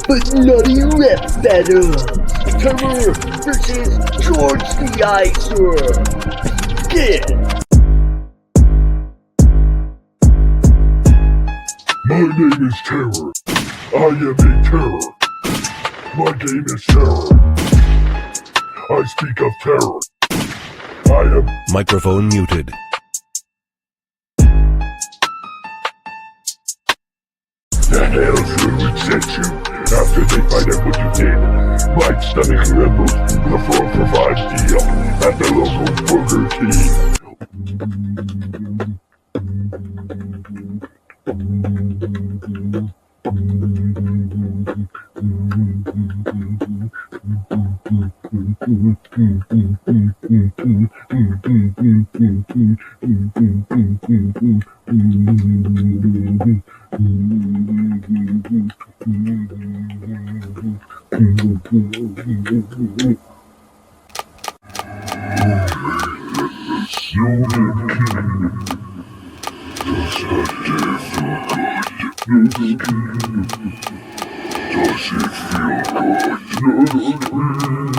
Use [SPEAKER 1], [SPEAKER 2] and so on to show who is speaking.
[SPEAKER 1] FNATI rap battle. T.E.R.R.O.R versus George the Eyesore. Begin.
[SPEAKER 2] My name is T.E.R.R.O.R. I am a terror. My game is T.E.R.R.O.R. I speak of terror. I am
[SPEAKER 3] Microphone muted.
[SPEAKER 2] the hell's would set you after they find out what you did. My stomach rumbles before it provides the up at the local Burger King. Does it feel good?